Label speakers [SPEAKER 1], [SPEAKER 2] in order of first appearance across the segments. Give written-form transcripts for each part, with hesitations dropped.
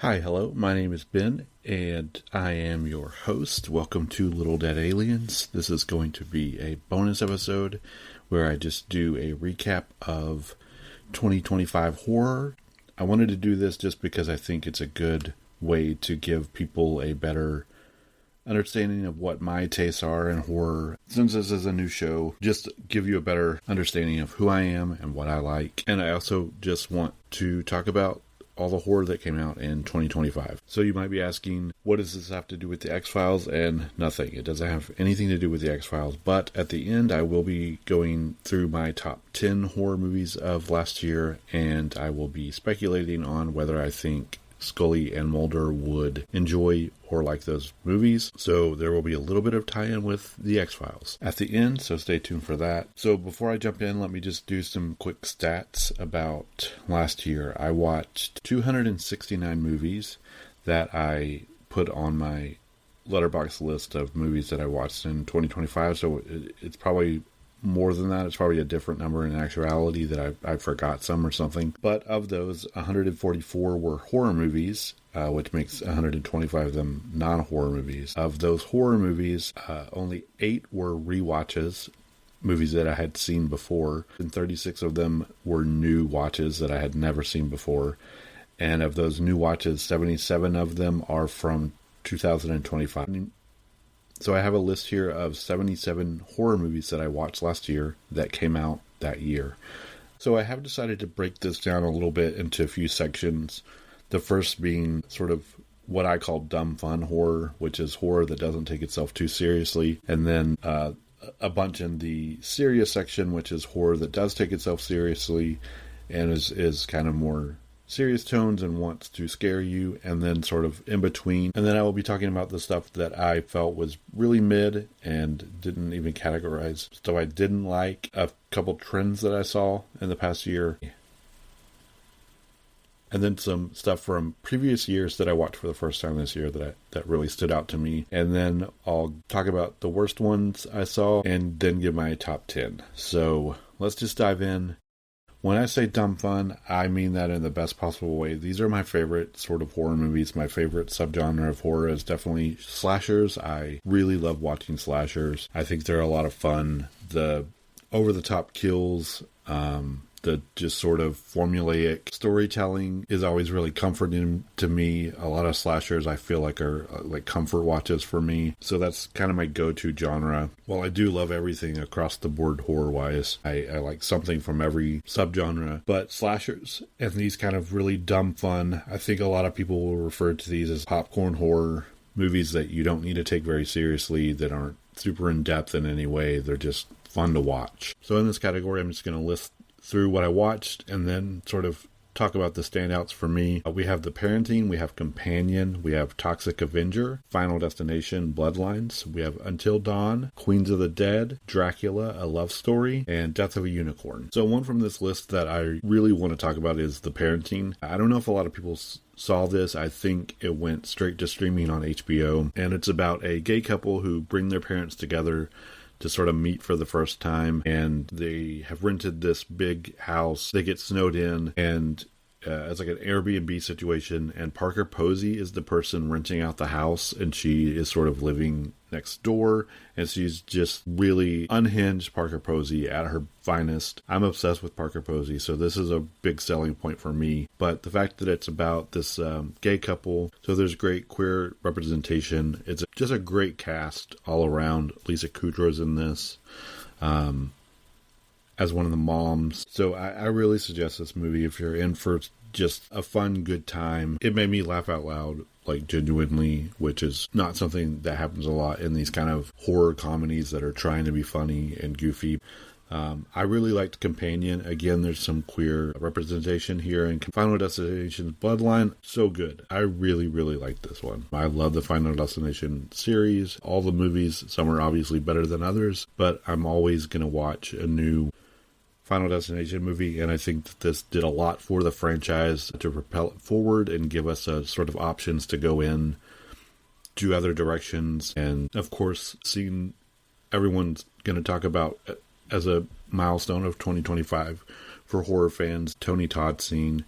[SPEAKER 1] Hi, hello, my name is Ben, and I am your host. Welcome to Little Dead Aliens. This is going to be a bonus episode where I just do a recap of 2025 horror. I wanted to do this just because I think it's a good way to give people a better understanding of what my tastes are in horror. Since this is a new show, just give you a better understanding of who I am and what I like. And I also just want to talk about all the horror that came out in 2025. So you might be asking, what does this have to do with the X-Files? And nothing. It doesn't have anything to do with the X-Files. But at the end, I will be going through my top 10 horror movies of last year, and I will be speculating on whether I think Scully and Mulder would enjoy or like those movies. So there will be a little bit of tie-in with the X-Files at the end, so stay tuned for that. So before I jump in, let me just do some quick stats about last year. I watched 269 movies that I put on my Letterboxd list of movies that I watched in 2025, so it's probably more than that. It's probably a different number in actuality that I forgot some or something. But of those, 144 were horror movies, which makes 125 of them non-horror movies. Of those horror movies, only 8 were rewatches, movies that I had seen before, and 36 of them were new watches that I had never seen before. And of those new watches, 77 of them are from 2025. So I have a list here of 77 horror movies that I watched last year that came out that year. So I have decided to break this down a little bit into a few sections. The first being sort of what I call dumb fun horror, which is horror that doesn't take itself too seriously. And then a bunch in the serious section, which is horror that does take itself seriously and is kind of more serious tones and wants to scare you, and then sort of in between. And then I will be talking about the stuff that I felt was really mid and didn't even categorize. So I didn't like, a couple trends that I saw in the past year. And then some stuff from previous years that I watched for the first time this year that really stood out to me. And then I'll talk about the worst ones I saw and then give my top 10. So let's just dive in. When I say dumb fun, I mean that in the best possible way. These are my favorite sort of horror movies. My favorite subgenre of horror is definitely slashers. I really love watching slashers. I think they're a lot of fun. The over-the-top kills, the just sort of formulaic storytelling is always really comforting to me. A lot of slashers I feel like are like comfort watches for me. So that's kind of my go-to genre. While I do love everything across the board horror-wise, I like something from every subgenre. But slashers and these kind of really dumb fun, I think a lot of people will refer to these as popcorn horror movies that you don't need to take very seriously, that aren't super in-depth in any way. They're just fun to watch. So in this category, I'm just going to list through what I watched and then sort of talk about the standouts for me. We have The Parenting, we have Companion, we have Toxic Avenger, Final Destination, Bloodlines, we have Until Dawn, Queens of the Dead, Dracula, A Love Story, and Death of a Unicorn. So one from this list that I really want to talk about is The Parenting. I don't know if a lot of people saw this. I think it went straight to streaming on HBO, and it's about a gay couple who bring their parents together to sort of meet for the first time, and they have rented this big house. They get snowed in, and it's like an Airbnb situation, and Parker Posey is the person renting out the house, and she is sort of living next door, and she's just really unhinged Parker Posey at her finest. I'm obsessed with Parker Posey, so this is a big selling point for me. But the fact that it's about this gay couple, so there's great queer representation. It's just a great cast all around. Lisa Kudrow's in this as one of the moms. So I really suggest this movie if you're in for just a fun, good time. It made me laugh out loud, like genuinely, which is not something that happens a lot in these kind of horror comedies that are trying to be funny and goofy. I really liked Companion. Again, there's some queer representation here. And Final Destination Bloodline, so good. I really, really liked this one. I love the Final Destination series. All the movies, some are obviously better than others, but I'm always going to watch a new Final Destination movie, and I think that this did a lot for the franchise to propel it forward and give us a sort of options to go in, do other directions. And of course, seeing everyone's going to talk about as a milestone of 2025 for horror fans, Tony Todd scene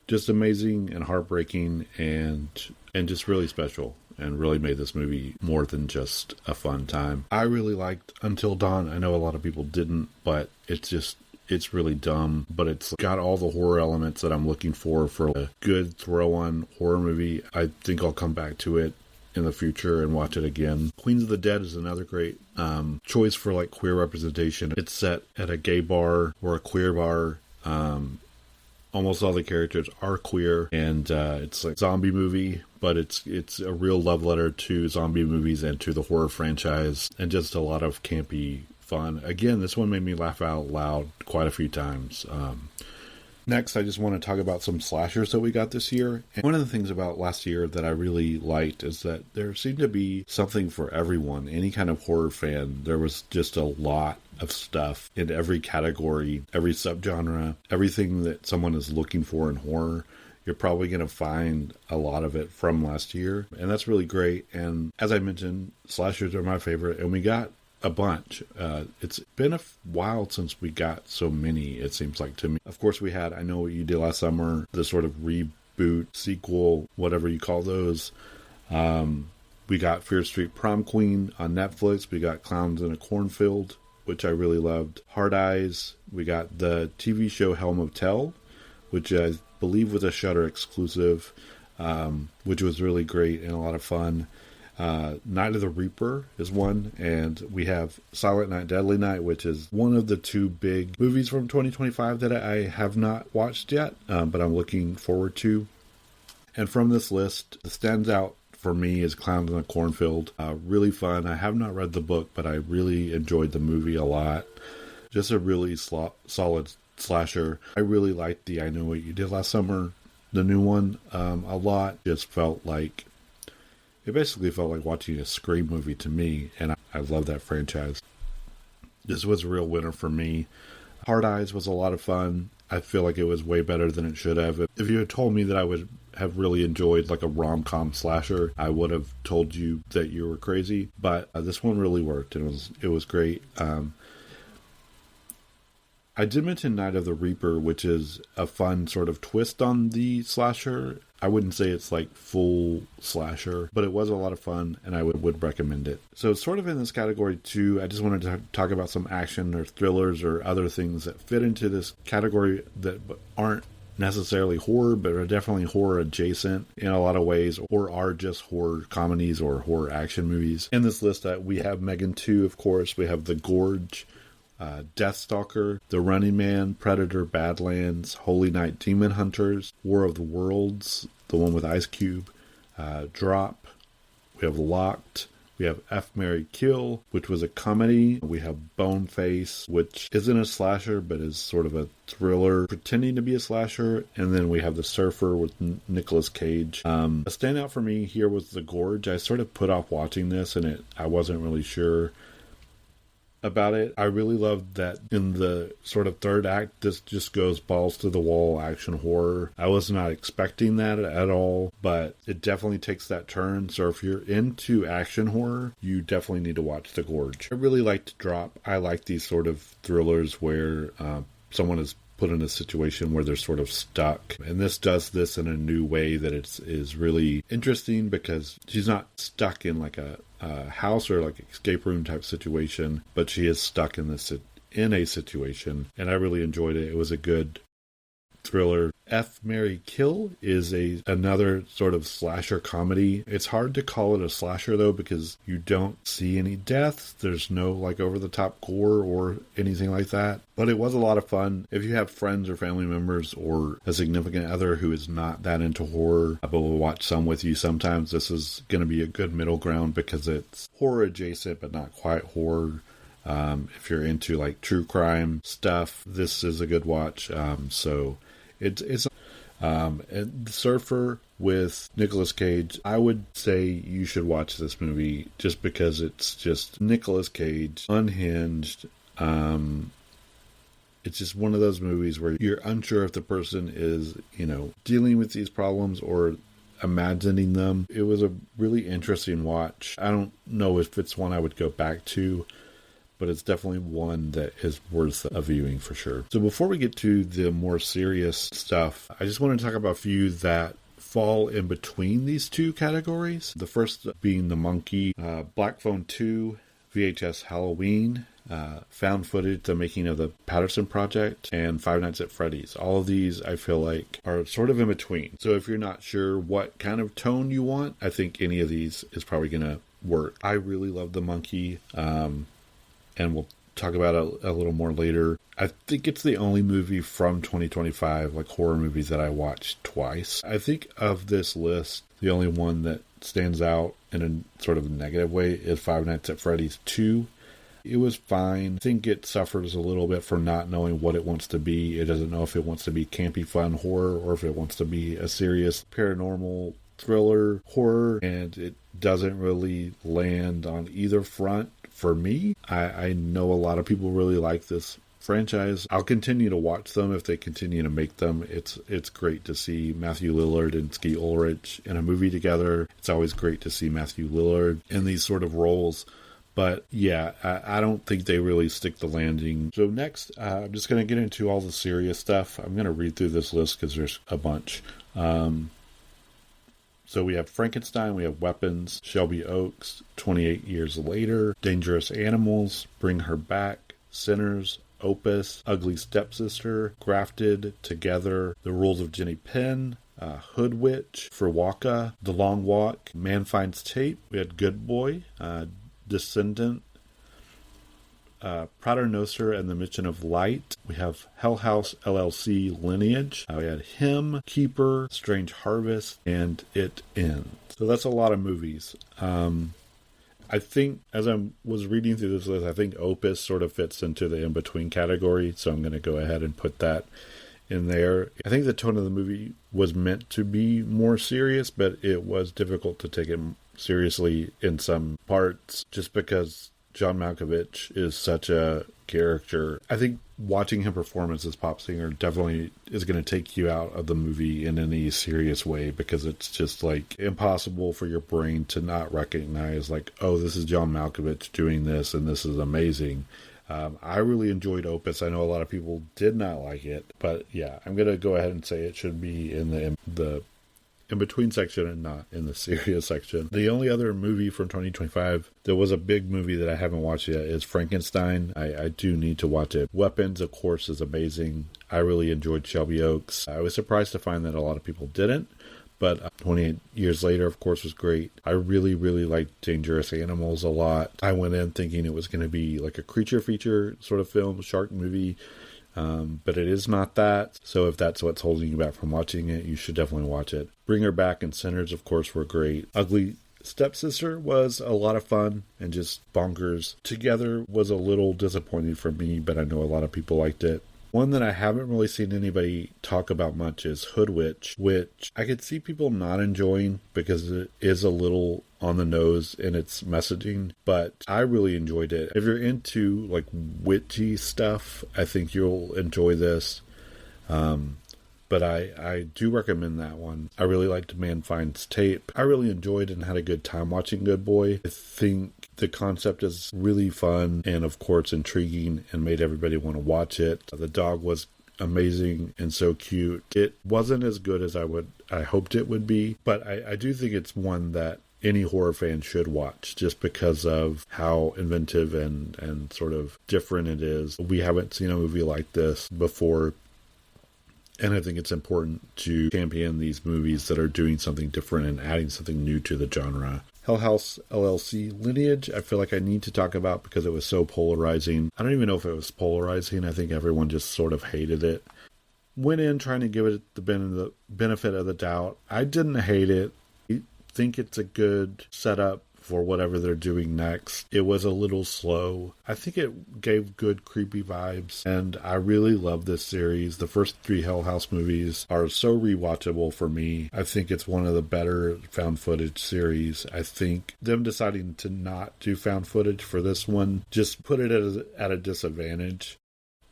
[SPEAKER 1] just amazing and heartbreaking and just really special, and really made this movie more than just a fun time. I really liked Until Dawn. I know a lot of people didn't, but it's really dumb, but it's got all the horror elements that I'm looking for a good throw-on horror movie. I think I'll come back to it in the future and watch it again. Queens of the Dead is another great choice for like queer representation. It's set at a gay bar or a queer bar. Almost all the characters are queer, and it's like a zombie movie, but it's a real love letter to zombie movies and to the horror franchise, and just a lot of campy fun. Again, this one made me laugh out loud quite a few times. Next, I just want to talk about some slashers that we got this year. And one of the things about last year that I really liked is that there seemed to be something for everyone. Any kind of horror fan, there was just a lot of stuff in every category, every subgenre, everything that someone is looking for in horror. You're probably going to find a lot of it from last year. And that's really great. And as I mentioned, slashers are my favorite. And we got a bunch. It's been a while since we got so many, it seems like to me. Of course, we had I Know What You Did Last Summer, the sort of reboot, sequel, whatever you call those. We got Fear Street Prom Queen on Netflix. We got Clowns in a Cornfield, which I really loved. Hard Eyes. We got the TV show Hell Motel, which I believe was a Shudder exclusive, which was really great and a lot of fun. Night of the Reaper is one, and we have Silent Night, Deadly Night, which is one of the two big movies from 2025 that I have not watched yet, but I'm looking forward to. And from this list, the stands out for me is Clowns in a Cornfield. Really fun. I have not read the book, but I really enjoyed the movie a lot. Just a really solid slasher. I really liked the I Know What You Did Last Summer, the new one, a lot. Just felt like it basically felt like watching a Scream movie to me, and I love that franchise. This was a real winner for me. Hard Eyes was a lot of fun. I feel like it was way better than it should have. If you had told me that I would have really enjoyed like a rom-com slasher, I would have told you that you were crazy. But this one really worked, and it was great. I did mention Night of the Reaper, which is a fun sort of twist on the slasher. I wouldn't say it's like full slasher, but it was a lot of fun, and I would recommend it. So sort of in this category too, I just wanted to talk about some action or thrillers or other things that fit into this category that aren't necessarily horror, but are definitely horror adjacent in a lot of ways, or are just horror comedies or horror action movies. In this list, we have Megan 2, of course. We have The Gorge, Deathstalker, The Running Man, Predator, Badlands, Holy Night, Demon Hunters, War of the Worlds, the one with Ice Cube, Drop. We have Locked. We have F, Marry, Kill, which was a comedy. We have Boneface, which isn't a slasher, but is sort of a thriller pretending to be a slasher. And then we have The Surfer with Nicolas Cage. A standout for me here was The Gorge. I sort of put off watching this, and I wasn't really sure about it. I really loved that in the sort of third act, this just goes balls to the wall action horror. I was not expecting that at all, but it definitely takes that turn. So if you're into action horror, you definitely need to watch The Gorge. I really liked Drop. I like these sort of thrillers where someone is put in a situation where they're sort of stuck. And this does this in a new way that is really interesting, because she's not stuck in like a house or like escape room type situation, but she is stuck in a situation, and I really enjoyed it. It was a good thriller. F, Marry, Kill is another sort of slasher comedy. It's hard to call it a slasher though, because you don't see any deaths. There's no like over the top gore or anything like that. But it was a lot of fun. If you have friends or family members or a significant other who is not that into horror, but will watch some with you sometimes, this is going to be a good middle ground, because it's horror adjacent but not quite horror. If you're into like true crime stuff, this is a good watch. So it's and The Surfer with Nicolas Cage. I would say you should watch this movie just because it's just Nicolas Cage, unhinged. It's just one of those movies where you're unsure if the person is, dealing with these problems or imagining them. It was a really interesting watch. I don't know if it's one I would go back to, but it's definitely one that is worth a viewing for sure. So before we get to the more serious stuff, I just want to talk about a few that fall in between these two categories. The first being The Monkey, Black Phone 2, VHS Halloween, found footage, The Making of the Patterson Project, and Five Nights at Freddy's. All of these, I feel like, are sort of in between. So if you're not sure what kind of tone you want, I think any of these is probably going to work. I really love The Monkey, and we'll talk about it a little more later. I think it's the only movie from 2025, like horror movies, that I watched twice. I think of this list, the only one that stands out in a sort of negative way is Five Nights at Freddy's 2. It was fine. I think it suffers a little bit from not knowing what it wants to be. It doesn't know if it wants to be campy, fun horror or if it wants to be a serious paranormal thriller horror, and it doesn't really land on either front for me. I know a lot of people really like this franchise. I'll continue to watch them if they continue to make them. It's great to see Matthew Lillard and Skeet Ulrich in a movie together. It's always great to see Matthew Lillard in these sort of roles. But yeah, I don't think they really stick the landing. So next, I'm just going to get into all the serious stuff. I'm going to read through this list because there's a bunch. So we have Frankenstein, we have Weapons, Shelby Oaks, 28 Years Later, Dangerous Animals, Bring Her Back, Sinners, Opus, Ugly Stepsister, Grafted, Together, The Rules of Jenny Penn, Hood Witch, Waka, The Long Walk, Man Finds Tape. We had Good Boy, Descendant, Paternoster and the Mission of Light. We have Hell House LLC Lineage. We had Him, Keeper, Strange Harvest, and It Ends. So that's a lot of movies. I think as I was reading through this list, I think Opus sort of fits into the in-between category, so I'm going to go ahead and put that in there. I think the tone of the movie was meant to be more serious, but it was difficult to take it seriously in some parts just because John Malkovich is such a character. I think watching him perform as this pop singer definitely is going to take you out of the movie in any serious way, because it's just like impossible for your brain to not recognize like, oh, this is John Malkovich doing this and this is amazing. I really enjoyed Opus. I know a lot of people did not like it, but yeah, I'm going to go ahead and say it should be in the in-between section and not in the serious section. The only other movie from 2025 that was a big movie that I haven't watched yet is Frankenstein. I do need to watch it. Weapons, of course, is amazing. I really enjoyed Shelby Oaks. I was surprised to find that a lot of people didn't, but 28 Years Later, of course, was great. I really, really liked Dangerous Animals a lot. I went in thinking it was going to be like a creature feature sort of film, shark movie, but it is not that. So if that's what's holding you back from watching it, you should definitely watch it. Bring Her Back and Sinners, of course, were great. Ugly Stepsister was a lot of fun and just bonkers. Together was a little disappointing for me, but I know a lot of people liked it. One that I haven't really seen anybody talk about much is Hood Witch, which I could see people not enjoying because it is a little on the nose in its messaging, but I really enjoyed it. If you're into like witchy stuff, I think you'll enjoy this. But I do recommend that one. I really liked Man Finds Tape. I really enjoyed and had a good time watching Good Boy. I think the concept is really fun and, of course, intriguing and made everybody want to watch it. The dog was amazing and so cute. It wasn't as good as I hoped it would be, but I do think it's one that any horror fan should watch just because of how inventive and sort of different it is. We haven't seen a movie like this before. And I think it's important to champion these movies that are doing something different and adding something new to the genre. Hell House LLC Lineage, I feel like I need to talk about because it was so polarizing. I don't even know if it was polarizing. I think everyone just sort of hated it. Went in trying to give it the benefit of the doubt. I didn't hate it. I think it's a good setup for whatever they're doing next. It was a little slow. I think it gave good creepy vibes, and I really love this series. The first 3 Hell House movies are so rewatchable for me. I think it's one of the better found footage series. I think them deciding to not do found footage for this one just put it at a disadvantage,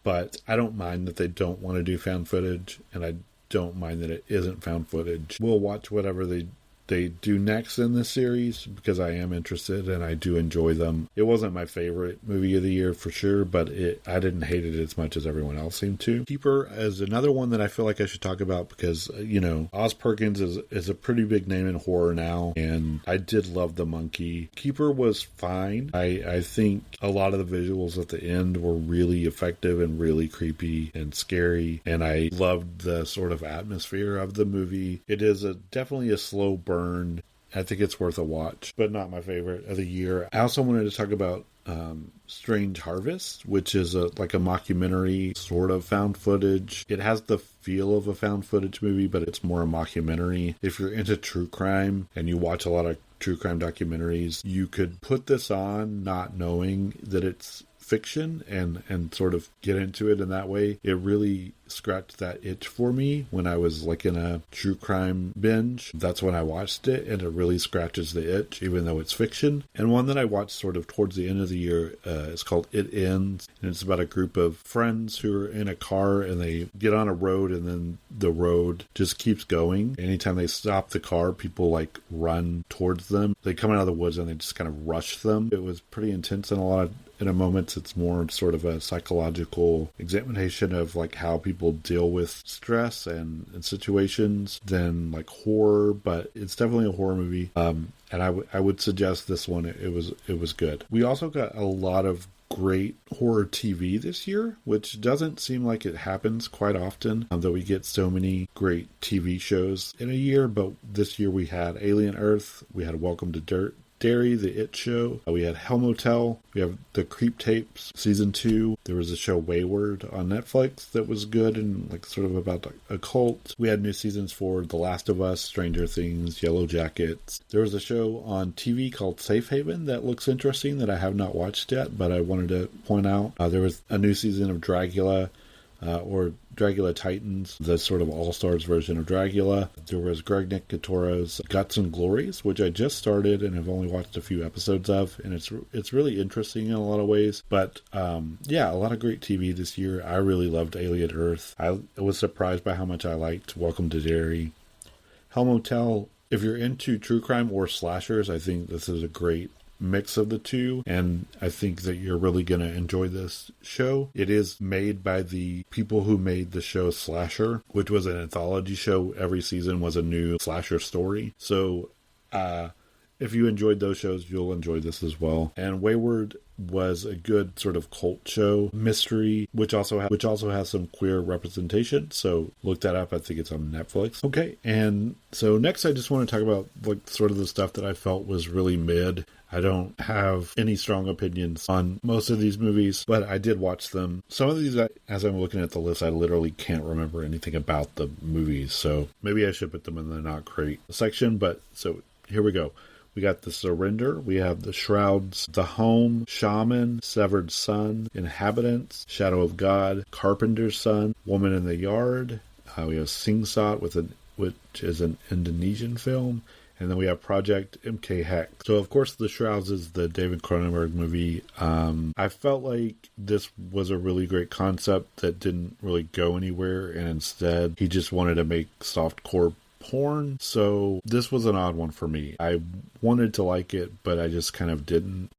[SPEAKER 1] but I don't mind that they don't want to do found footage, and I don't mind that it isn't found footage. We'll watch whatever they they do next in this series, because I am interested and I do enjoy them. It wasn't my favorite movie of the year for sure, but I didn't hate it as much as everyone else seemed to. Keeper is another one that I feel like I should talk about because, Oz Perkins is a pretty big name in horror now, and I did love The Monkey. Keeper was fine. I think a lot of the visuals at the end were really effective and really creepy and scary, and I loved the sort of atmosphere of the movie. It is definitely a slow burn. I think it's worth a watch, but not my favorite of the year. I also wanted to talk about Strange Harvest, which is like a mockumentary, sort of found footage. It has the feel of a found footage movie, but it's more a mockumentary. If you're into true crime and you watch a lot of true crime documentaries, you could put this on not knowing that it's fiction and sort of get into it in that way. It really scratched that itch for me when I was like in a true crime binge. That's when I watched it, and it really scratches the itch even though it's fiction. And one that I watched sort of towards the end of the year is called It Ends, and it's about a group of friends who are in a car and they get on a road, and then the road just keeps going. Anytime they stop the car, people like run towards them. They come out of the woods and they just kind of rush them. It was pretty intense in a moment. It's more sort of a psychological examination of like how people deal with stress and situations than like horror, but it's definitely a horror movie. And I would suggest this one. It was good. We also got a lot of great horror TV this year, which doesn't seem like it happens quite often, that we get so many great TV shows in a year. But this year we had Alien Earth, we had Welcome to Derry, The It Show. We had Hell Motel. We have The Creep Tapes Season 2. There was a show Wayward on Netflix that was good and like sort of about a cult. We had new seasons for The Last of Us, Stranger Things, Yellow Jackets. There was a show on TV called Safe Haven that looks interesting that I have not watched yet, but I wanted to point out. There was a new season of Dragula, or Dragula Titans, the sort of all-stars version of Dragula. There was Greg Nicotoro's Guts and Glories, which I just started and have only watched a few episodes of, and it's really interesting in a lot of ways. But a lot of great TV this year. I really loved Alien Earth. I was surprised by how much I liked Welcome to Derry. Hell Motel, if you're into true crime or slashers, I think this is a great mix of the two, and I think that you're really going to enjoy this show. It is made by the people who made the show Slasher, which was an anthology show. Every season was a new slasher story. So if you enjoyed those shows, you'll enjoy this as well. And Wayward was a good sort of cult show mystery, which also has some queer representation. So look that up. I think it's on Netflix. Okay, and so next I just want to talk about like sort of the stuff that I felt was really mid. I don't have any strong opinions on most of these movies, but I did watch them. Some of these, as I'm looking at the list, I literally can't remember anything about the movies, so maybe I should put them in the not great section. But so here we go. We got The Surrender, we have The Shrouds, The Home, Shaman, Severed Son, Inhabitants, Shadow of God, Carpenter's Son, Woman in the Yard. We have Sing Sat, which is an Indonesian film. And then we have Project MK Hex. So, of course, The Shrouds is the David Cronenberg movie. I felt like this was a really great concept that didn't really go anywhere, and instead he just wanted to make softcore porn. So this was an odd one for me. I wanted to like it, but I just kind of didn't.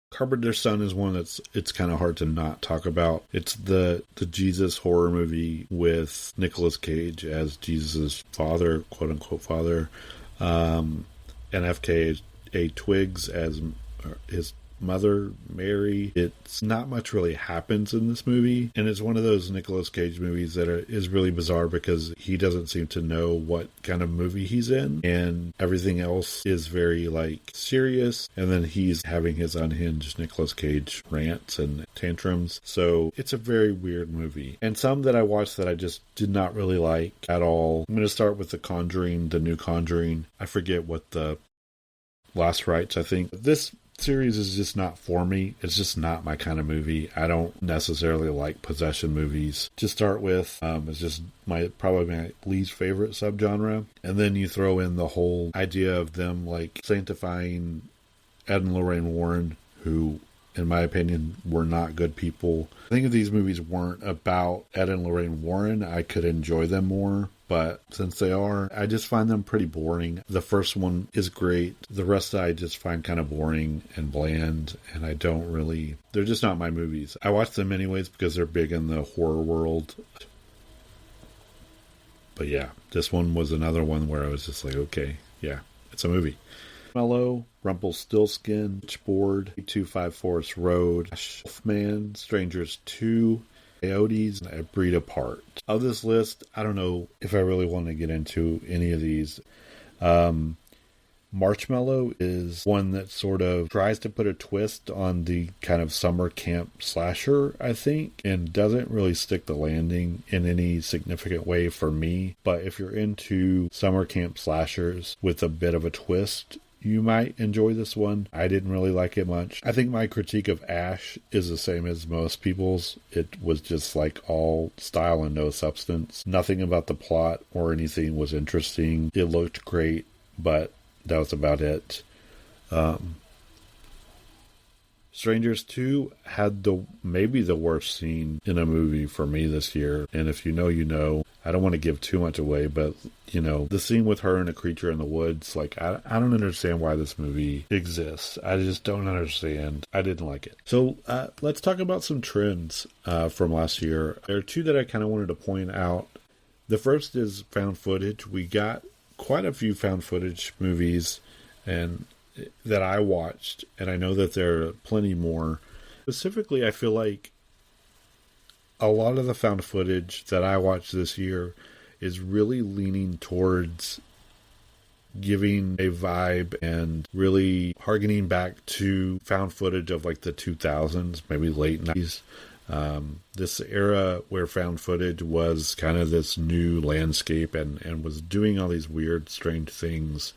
[SPEAKER 1] Carpenter's Son is one it's kind of hard to not talk about. It's the Jesus horror movie with Nicolas Cage as Jesus' father, quote unquote father, and FKA Twigs as his mother, Mary. It's not much really happens in this movie, and it's one of those Nicolas Cage movies that is really bizarre because he doesn't seem to know what kind of movie he's in, and everything else is very like serious, and then he's having his unhinged Nicolas Cage rants and tantrums. So it's a very weird movie, and some that I watched that I just did not really like at all. I'm going to start with the new Conjuring. I forget what the Last Rites, I think. This series is just not for me. It's just not my kind of movie. I don't necessarily like possession movies to start with. It's just probably my least favorite subgenre. And then you throw in the whole idea of them like sanctifying Ed and Lorraine Warren, who in my opinion were not good people. I think if these movies weren't about Ed and Lorraine Warren, I could enjoy them more. but since they are, I just find them pretty boring. The first one is great. The rest I just find kind of boring and bland, and they're just not my movies. I watch them anyways because they're big in the horror world. But yeah, this one was another one where I was just like, okay, yeah, it's a movie. Mellow, Rumpelstiltskin, Witchboard, 2-5 Forest Road, Wolfman, Strangers 2, Coyotes, and A Breed Apart. Of this list, I don't know if I really want to get into any of these. Marshmallow is one that sort of tries to put a twist on the kind of summer camp slasher, I think, and doesn't really stick the landing in any significant way for me. But if you're into summer camp slashers with a bit of a twist, you might enjoy this one. I didn't really like it much. I think my critique of Ash is the same as most people's. It was just like all style and no substance. Nothing about the plot or anything was interesting. It looked great, but that was about it. Strangers 2 had maybe the worst scene in a movie for me this year. And if you know, you know. I don't want to give too much away, but, the scene with her and a creature in the woods, like, I don't understand why this movie exists. I just don't understand. I didn't like it. So let's talk about some trends from last year. There are two that I kind of wanted to point out. The first is found footage. We got quite a few found footage movies and that I watched, and I know that there are plenty more. Specifically, I feel like a lot of the found footage that I watched this year is really leaning towards giving a vibe and really harkening back to found footage of like the 2000s, maybe late 90s. This era where found footage was kind of this new landscape and was doing all these weird, strange things.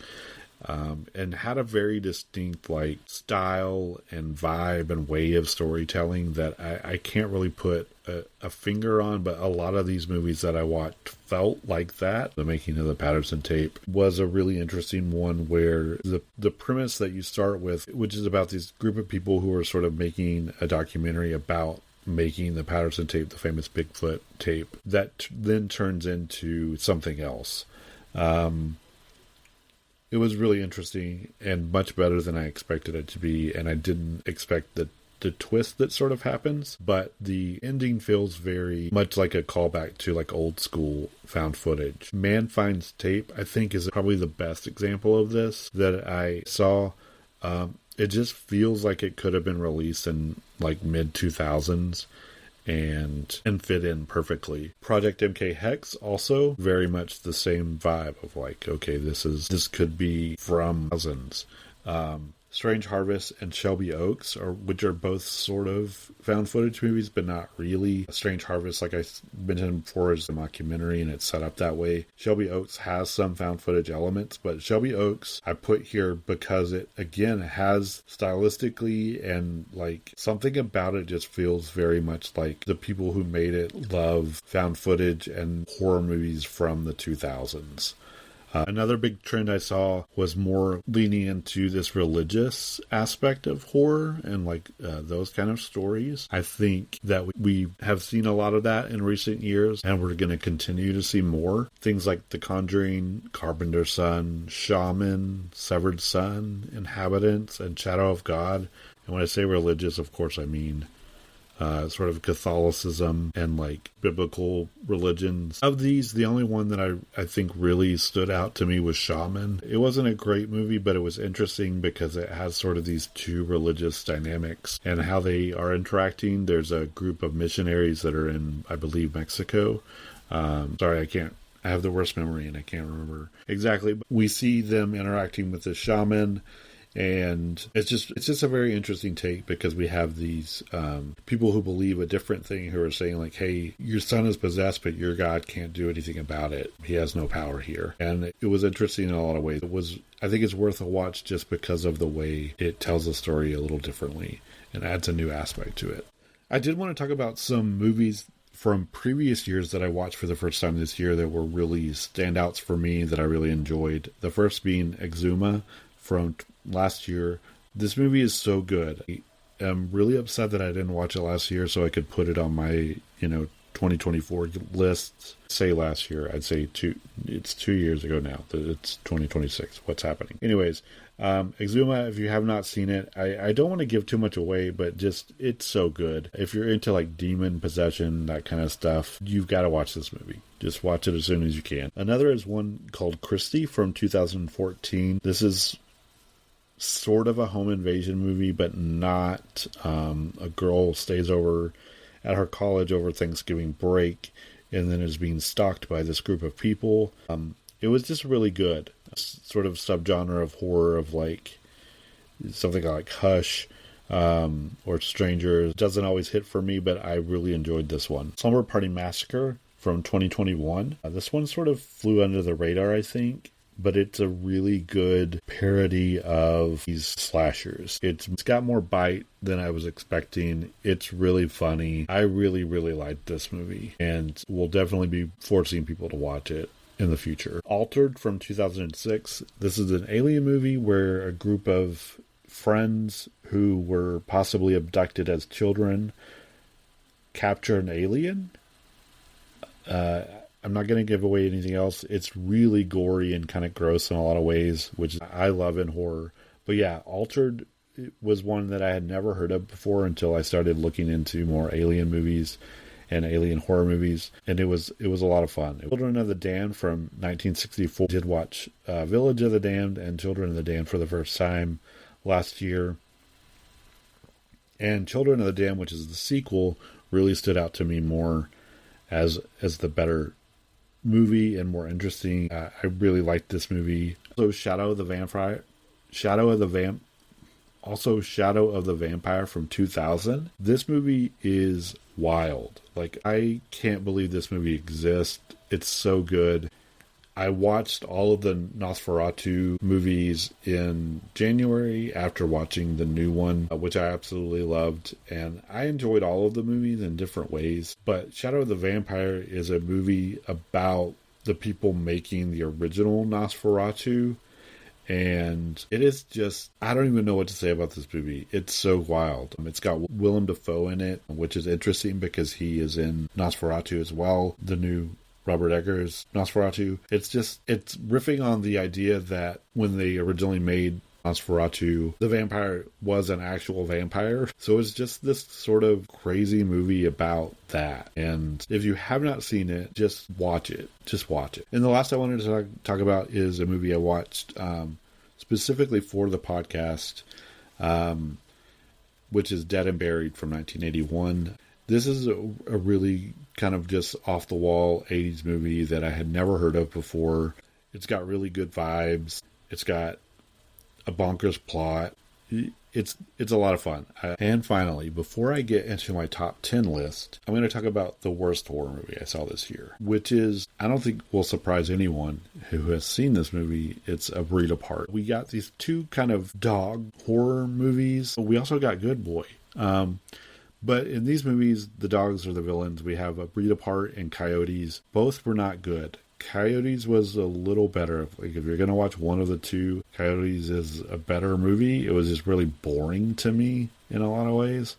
[SPEAKER 1] And had a very distinct like style and vibe and way of storytelling that I can't really put a finger on, but a lot of these movies that I watched felt like that. The Making of the Patterson Tape was a really interesting one where the premise that you start with, which is about this group of people who are sort of making a documentary about making the Patterson Tape, the famous Bigfoot tape, that then turns into something else. It was really interesting and much better than I expected it to be, and I didn't expect the twist that sort of happens, but the ending feels very much like a callback to like old school found footage. Man Finds Tape, I think, is probably the best example of this that I saw. It just feels like it could have been released in like mid-2000s. And fit in perfectly. Project MK Hex also very much the same vibe of like, okay, this could be from thousands. Strange Harvest and Shelby Oaks, which are both sort of found footage movies, but not really. Strange Harvest, like I mentioned before, is a mockumentary and it's set up that way. Shelby Oaks has some found footage elements, but Shelby Oaks I put here because it, again, has stylistically and like something about it just feels very much like the people who made it love found footage and horror movies from the 2000s. Another big trend I saw was more leaning into this religious aspect of horror and like those kind of stories. I think that we have seen a lot of that in recent years, and we're going to continue to see more. Things like The Conjuring, Carpenter's Son, Shaman, Severed Son, Inhabitants, and Shadow of God. And when I say religious, of course, I mean sort of Catholicism and like biblical religions. Of these, the only one that I think really stood out to me was Shaman. It wasn't a great movie, but it was interesting because it has sort of these two religious dynamics and how they are interacting. There's a group of missionaries that are in, I believe, Mexico. Sorry, I have the worst memory and I can't remember exactly. But we see them interacting with the shaman. And it's just a very interesting take because we have these people who believe a different thing who are saying like, hey, your son is possessed, but your God can't do anything about it. He has no power here. And it was interesting in a lot of ways. I think it's worth a watch just because of the way it tells the story a little differently and adds a new aspect to it. I did want to talk about some movies from previous years that I watched for the first time this year that were really standouts for me that I really enjoyed. The first being Exuma from last year. This movie is so good. I'm really upset that I didn't watch it last year so I could put it on my, 2024 lists. Say last year, I'd say it's 2 years ago now. It's 2026. What's happening? Anyways, Exuma, if you have not seen it, I don't want to give too much away, but just, it's so good. If you're into like demon possession, that kind of stuff, you've got to watch this movie. Just watch it as soon as you can. Another is one called Christie from 2014. This is sort of a home invasion movie, but not. A girl stays over at her college over Thanksgiving break and then is being stalked by this group of people. It was just really good. Sort of subgenre of horror of like something like Hush or Strangers. Doesn't always hit for me, but I really enjoyed this one. Slumber Party Massacre from 2021. This one sort of flew under the radar, I think, but it's a really good parody of these slashers. It's got more bite than I was expecting. It's really funny. I really, really liked this movie, and we'll definitely be forcing people to watch it in the future. Altered from 2006. This is an alien movie where a group of friends who were possibly abducted as children capture an alien. I'm not going to give away anything else. It's really gory and kind of gross in a lot of ways, which I love in horror. But yeah, Altered was one that I had never heard of before until I started looking into more alien movies and alien horror movies, and it was a lot of fun. Children of the Damned from 1964. Did watch Village of the Damned and Children of the Damned for the first time last year. And Children of the Damned, which is the sequel, really stood out to me more as the better movie and more interesting. I really liked this movie. Also, Shadow of the Vampire from 2000. This movie is wild. Like, I can't believe this movie exists. It's so good. I watched all of the Nosferatu movies in January after watching the new one, which I absolutely loved. And I enjoyed all of the movies in different ways. But Shadow of the Vampire is a movie about the people making the original Nosferatu. And it is just, I don't even know what to say about this movie. It's so wild. It's got Willem Dafoe in it, which is interesting because he is in Nosferatu as well, the new Robert Eggers Nosferatu. It's riffing on the idea that when they originally made Nosferatu, the vampire was an actual vampire. So it's just this sort of crazy movie about that. And if you have not seen it, just watch it. Just watch it. And the last I wanted to talk about is a movie I watched specifically for the podcast, which is Dead and Buried from 1981. This is a really kind of just off-the-wall 80s movie that I had never heard of before. It's got really good vibes. It's got a bonkers plot. It's a lot of fun. And finally, before I get into my top 10 list, I'm going to talk about the worst horror movie I saw this year, which is, I don't think will surprise anyone who has seen this movie. It's A Breed Apart. We got these two kind of dog horror movies. We also got Good Boy. But in these movies, the dogs are the villains. We have A Breed Apart and Coyotes. Both were not good. Coyotes was a little better. Like, if you're going to watch one of the two, Coyotes is a better movie. It was just really boring to me in a lot of ways.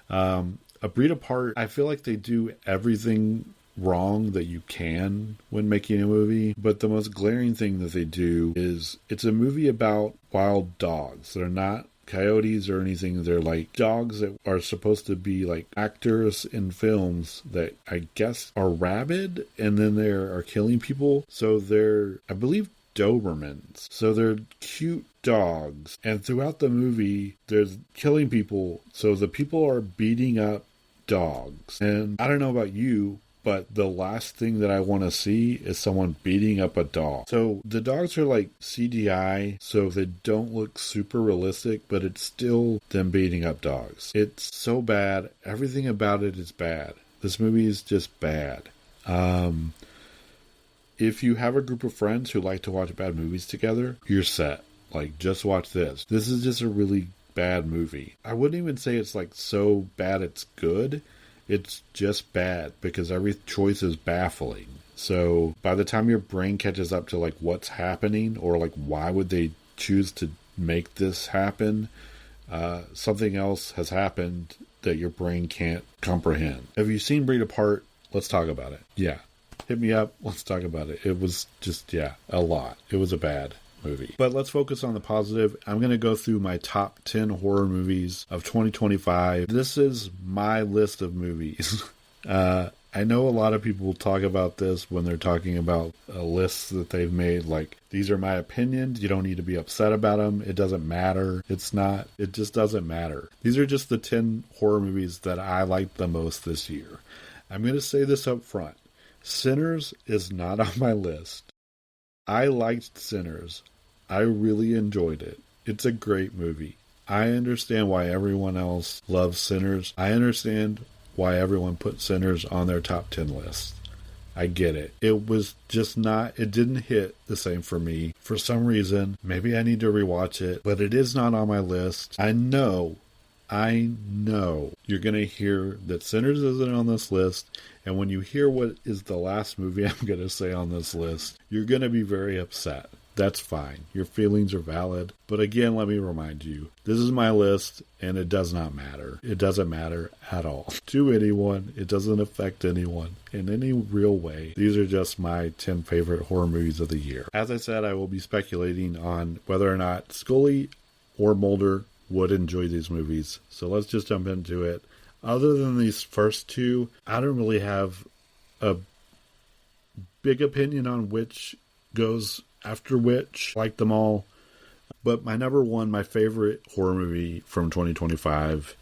[SPEAKER 1] A Breed Apart, I feel like they do everything wrong that you can when making a movie. But the most glaring thing that they do is it's a movie about wild dogs. They're not coyotes or anything. They're like dogs that are supposed to be like actors in films that I guess are rabid and then they are killing people. So they're, I believe, Dobermans. So they're cute dogs. And throughout the movie, they're killing people. So the people are beating up dogs. And I don't know about you, but the last thing that I want to see is someone beating up a dog. So the dogs are like CGI, so they don't look super realistic, but it's still them beating up dogs. It's so bad. Everything about it is bad. This movie is just bad. If you have a group of friends who like to watch bad movies together, you're set. Like, just watch this. This is just a really bad movie. I wouldn't even say it's like so bad it's good. It's just bad because every choice is baffling. So by the time your brain catches up to like what's happening or like why would they choose to make this happen, something else has happened that your brain can't comprehend. Have you seen Breed Apart? Let's talk about it. Yeah. Hit me up. Let's talk about it. It was just, a lot. It was a bad movie. But let's focus on the positive. I'm going to go through my top 10 horror movies of 2025. This is my list of movies. I know a lot of people talk about this when they're talking about a list that they've made. Like, these are my opinions. You don't need to be upset about them. It doesn't matter. It just doesn't matter. These are just the 10 horror movies that I liked the most this year. I'm going to say this up front. Sinners is not on my list. I liked Sinners. I really enjoyed it. It's a great movie. I understand why everyone else loves Sinners. I understand why everyone put Sinners on their top 10 list. I get it. It was just it didn't hit the same for me. For some reason, maybe I need to rewatch it, but it is not on my list. I know you're going to hear that Sinners isn't on this list, and when you hear what is the last movie I'm going to say on this list, you're going to be very upset. That's fine. Your feelings are valid. But again, let me remind you, this is my list, and it does not matter. It doesn't matter at all to anyone. It doesn't affect anyone in any real way. These are just my 10 favorite horror movies of the year. As I said, I will be speculating on whether or not Scully or Mulder would enjoy these movies. So let's just jump into it. Other than these first two, I don't really have a big opinion on which goes after which. I like them all. But my number one, my favorite horror movie from 2025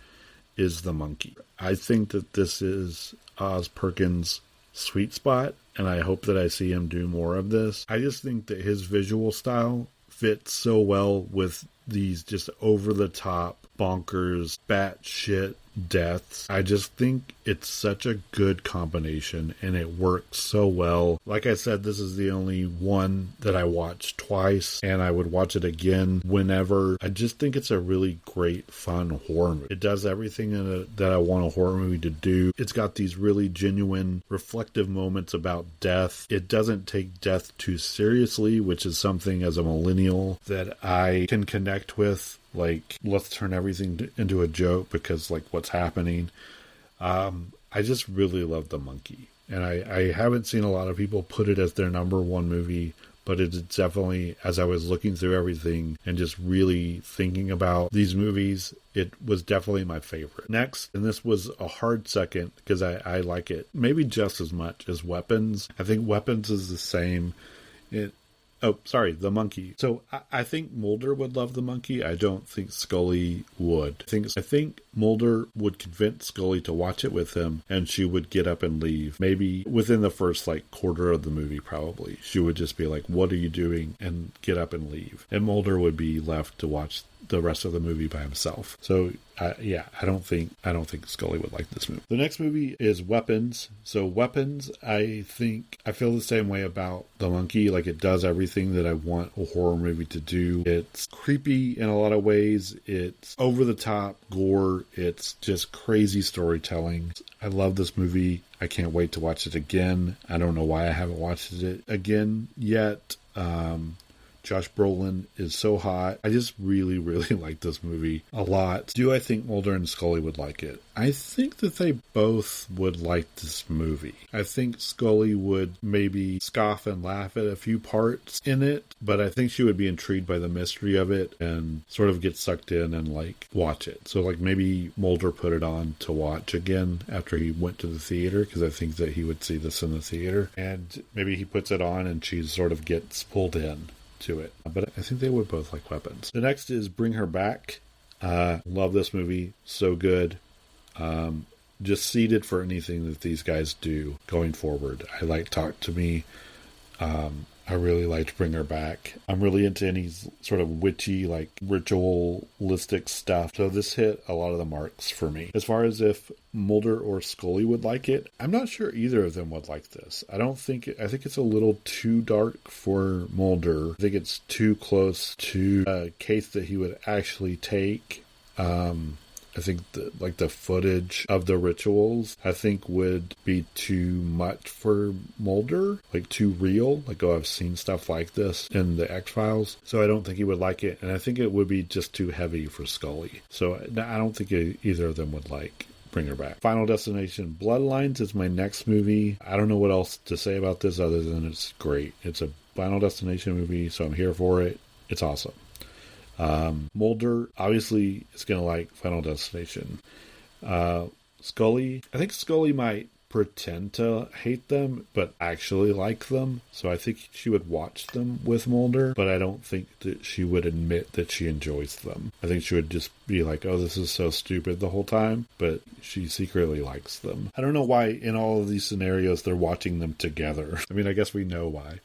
[SPEAKER 1] is The Monkey. I think that this is Oz Perkins' sweet spot, and I hope that I see him do more of this. I just think that his visual style fits so well with these just over-the-top, bonkers, batshit deaths. I just think it's such a good combination, and it works so well. Like I said, this is the only one that I watched twice, and I would watch it again whenever. I just think it's a really great, fun horror movie. It does everything in it that I want a horror movie to do. It's got these really genuine, reflective moments about death. It doesn't take death too seriously, which is something as a millennial that I can connect with. Like, let's turn everything into a joke because, like, what's happening. I just really love The Monkey. And I haven't seen a lot of people put it as their number one movie, but it's definitely, as I was looking through everything and just really thinking about these movies, it was definitely my favorite. Next, and this was a hard second because I like it maybe just as much as Weapons. I think Weapons is the same. The Monkey. So I think Mulder would love The Monkey. I don't think Scully would. I think Mulder would convince Scully to watch it with him, and she would get up and leave. Maybe within the first quarter of the movie, probably. She would just be like, "What are you doing?" and get up and leave. And Mulder would be left to watch the rest of the movie by himself. So I don't think Scully would like this movie. The next movie is Weapons. So Weapons, I feel the same way about The Monkey. Like, it does everything that I want a horror movie to do. It's creepy in a lot of ways. It's over the top gore. It's just crazy storytelling. I love this movie. I can't wait to watch it again. I don't know why I haven't watched it again yet. Josh Brolin is so hot. I just really, really like this movie a lot. Do I think Mulder and Scully would like it? I think that they both would like this movie. I think Scully would maybe scoff and laugh at a few parts in it, but I think she would be intrigued by the mystery of it and sort of get sucked in and watch it. So maybe Mulder put it on to watch again after he went to the theater, because I think that he would see this in the theater, and maybe he puts it on and she sort of gets pulled in to it. But I think they would both like Weapons. The next is Bring Her Back. Love this movie. So good. Just seated for anything that these guys do going forward. I like Talk to Me. I really liked Bring Her Back. I'm really into any sort of witchy, ritualistic stuff. So this hit a lot of the marks for me. As far as if Mulder or Scully would like it, I'm not sure either of them would like this. I think it's a little too dark for Mulder. I think it's too close to a case that he would actually take. I think the footage of the rituals, I think, would be too much for Mulder, too real. I've seen stuff like this in the X-Files, so I don't think he would like it, and I think it would be just too heavy for Scully. So I don't think either of them would like bring her back. Final Destination Bloodlines is my next movie. I don't know what else to say about this other than it's great. It's a Final Destination movie, so I'm here for it. It's awesome. Mulder obviously is going to like Final Destination. Scully, I think Scully might pretend to hate them, but actually like them. So I think she would watch them with Mulder, but I don't think that she would admit that she enjoys them. I think she would just be like, oh, this is so stupid the whole time, but she secretly likes them. I don't know why in all of these scenarios they're watching them together. I mean, I guess we know why,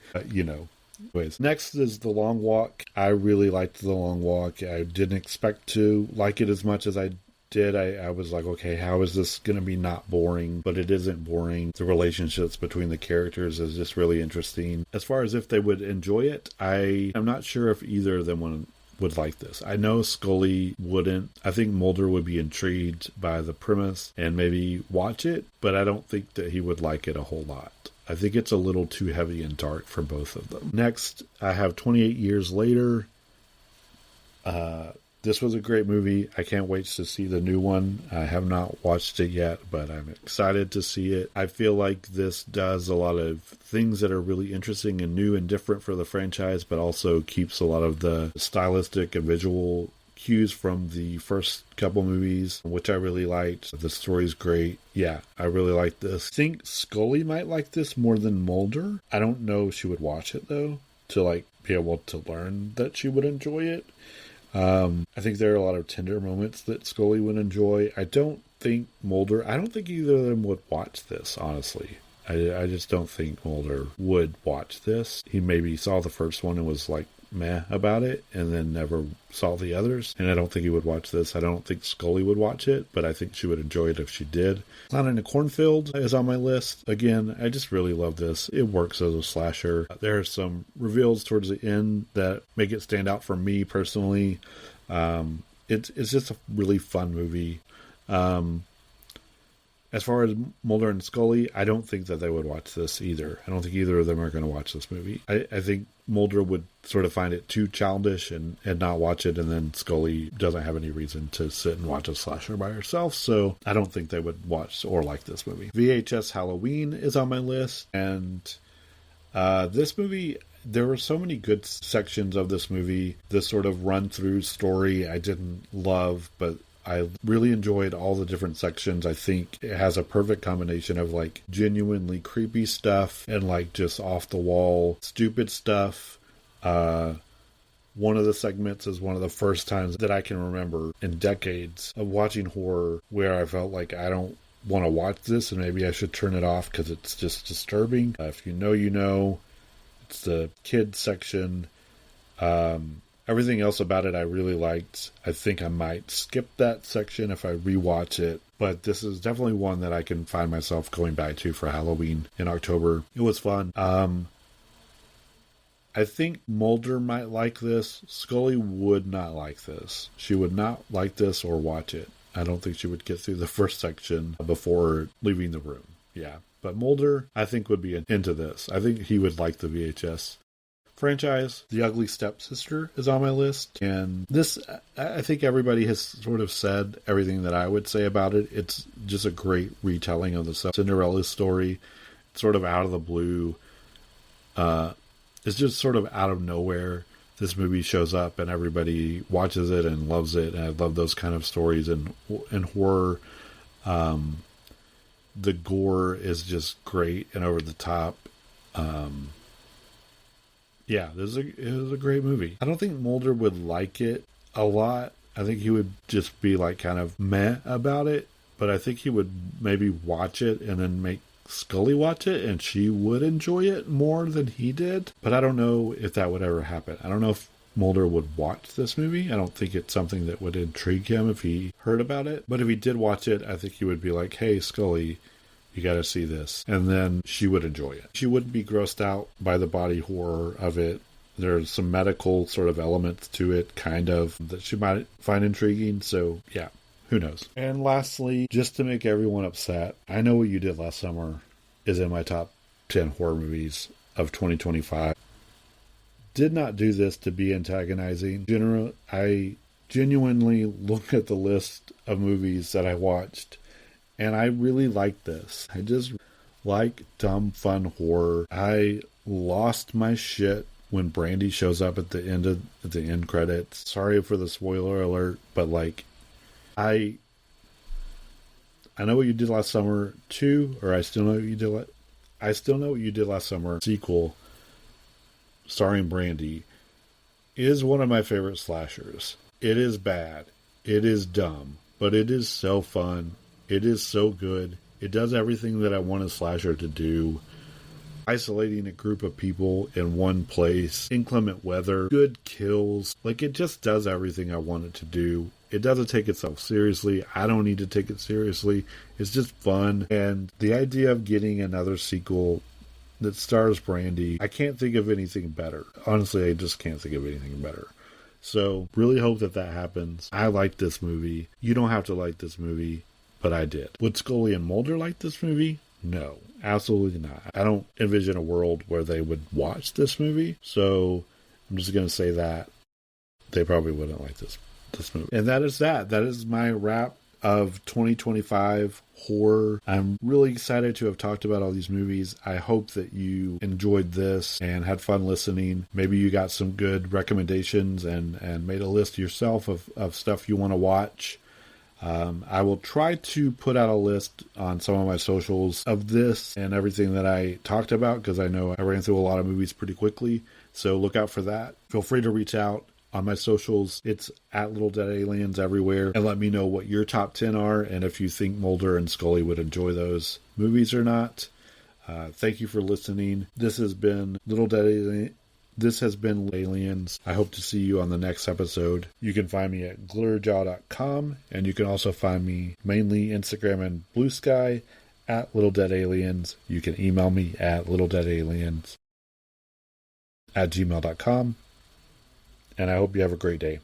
[SPEAKER 1] Anyways, next is The Long Walk. I really liked The Long Walk. I didn't expect to like it as much as I did. I was like, okay, how is this going to be not boring? But it isn't boring. The relationships between the characters is just really interesting. As far as if they would enjoy it, I'm not sure if either of them would like this. I know Scully wouldn't. I think Mulder would be intrigued by the premise and maybe watch it, but I don't think that he would like it a whole lot. I think it's a little too heavy and dark for both of them. Next, I have 28 Years Later. This was a great movie. I can't wait to see the new one. I have not watched it yet, but I'm excited to see it. I feel like this does a lot of things that are really interesting and new and different for the franchise, but also keeps a lot of the stylistic and visual cues from the first couple movies, which I really liked. The story's great. Yeah, I really like this. I think Scully might like this more than Mulder. I don't know if she would watch it, though, to be able to learn that she would enjoy it. I think there are a lot of tender moments that Scully would enjoy. I don't think either of them would watch this, honestly. I just don't think Mulder would watch this. He maybe saw the first one and was like, meh about it, and then never saw the others. And I don't think he would watch this. I don't think Scully would watch it, but I think she would enjoy it if she did. Clown in a Cornfield is on my list. Again, I just really love this. It works as a slasher. There are some reveals towards the end that make it stand out for me personally. It's just a really fun movie. As far as Mulder and Scully, I don't think that they would watch this either. I don't think either of them are going to watch this movie. I think Mulder would sort of find it too childish and not watch it, and then Scully doesn't have any reason to sit and watch a slasher by herself, so I don't think they would watch or like this movie. VHS Halloween is on my list, and this movie, there were so many good sections of this movie. This sort of run-through story I didn't love, but I really enjoyed all the different sections. I think it has a perfect combination of genuinely creepy stuff and just off the wall stupid stuff. One of the segments is one of the first times that I can remember in decades of watching horror where I felt like I don't want to watch this and maybe I should turn it off because it's just disturbing. If you know, you know. It's the kids section. Everything else about it I really liked. I think I might skip that section if I rewatch it. But this is definitely one that I can find myself going back to for Halloween in October. It was fun. I think Mulder might like this. Scully would not like this. She would not like this or watch it. I don't think she would get through the first section before leaving the room. Yeah. But Mulder, I think, would be into this. I think he would like the VHS franchise. The Ugly Stepsister is on my list, and this, I think everybody has sort of said everything that I would say about it. It's just a great retelling of the Cinderella story. It's sort of out of the blue. It's just sort of out of nowhere. This movie shows up and everybody watches it and loves it, and I love those kind of stories and horror. The gore is just great and over the top. Yeah, it was a great movie. I don't think Mulder would like it a lot. I think he would just be kind of meh about it. But I think he would maybe watch it and then make Scully watch it, and she would enjoy it more than he did. But I don't know if that would ever happen. I don't know if Mulder would watch this movie. I don't think it's something that would intrigue him if he heard about it. But if he did watch it, I think he would be like, hey, Scully, you got to see this. And then she would enjoy it. She wouldn't be grossed out by the body horror of it. There's some medical sort of elements to it, kind of, that she might find intriguing. So, yeah, who knows? And lastly, just to make everyone upset, I Know What You Did Last Summer is in my top 10 horror movies of 2025. Did not do this to be antagonizing. I genuinely look at the list of movies that I watched And I really like this. I just like dumb, fun horror. I lost my shit when Brandy shows up at the end credits. Sorry for the spoiler alert, but like, I know what you did last summer 2, or I still know what you did. I still know what you did last summer. Sequel, starring Brandy, is one of my favorite slashers. It is bad. It is dumb, but it is so fun. It is so good. It does everything that I want a slasher to do. Isolating a group of people in one place, inclement weather, good kills. Like, it just does everything I want it to do. It doesn't take itself seriously. I don't need to take it seriously. It's just fun. And the idea of getting another sequel that stars Brandy, I can't think of anything better. Honestly, I just can't think of anything better. So, really hope that happens. I like this movie. You don't have to like this movie, but I did. Would Scully and Mulder like this movie? No, absolutely not. I don't envision a world where they would watch this movie. So, I'm just going to say that they probably wouldn't like this movie. And that is that. That is my wrap of 2025 horror. I'm really excited to have talked about all these movies. I hope that you enjoyed this and had fun listening. Maybe you got some good recommendations and made a list yourself of stuff you want to watch. I will try to put out a list on some of my socials of this and everything that I talked about, because I know I ran through a lot of movies pretty quickly. So look out for that. Feel free to reach out on my socials. It's at Little Dead Aliens everywhere, and let me know what your top 10 are and if you think Mulder and Scully would enjoy those movies or not. Thank you for listening. This has been Little Dead Aliens. This has been Aliens. I hope to see you on the next episode. You can find me at glitterjaw.com, and you can also find me mainly Instagram and Blue Sky at Little Dead Aliens. You can email me at littledeadaliens@gmail.com. And I hope you have a great day.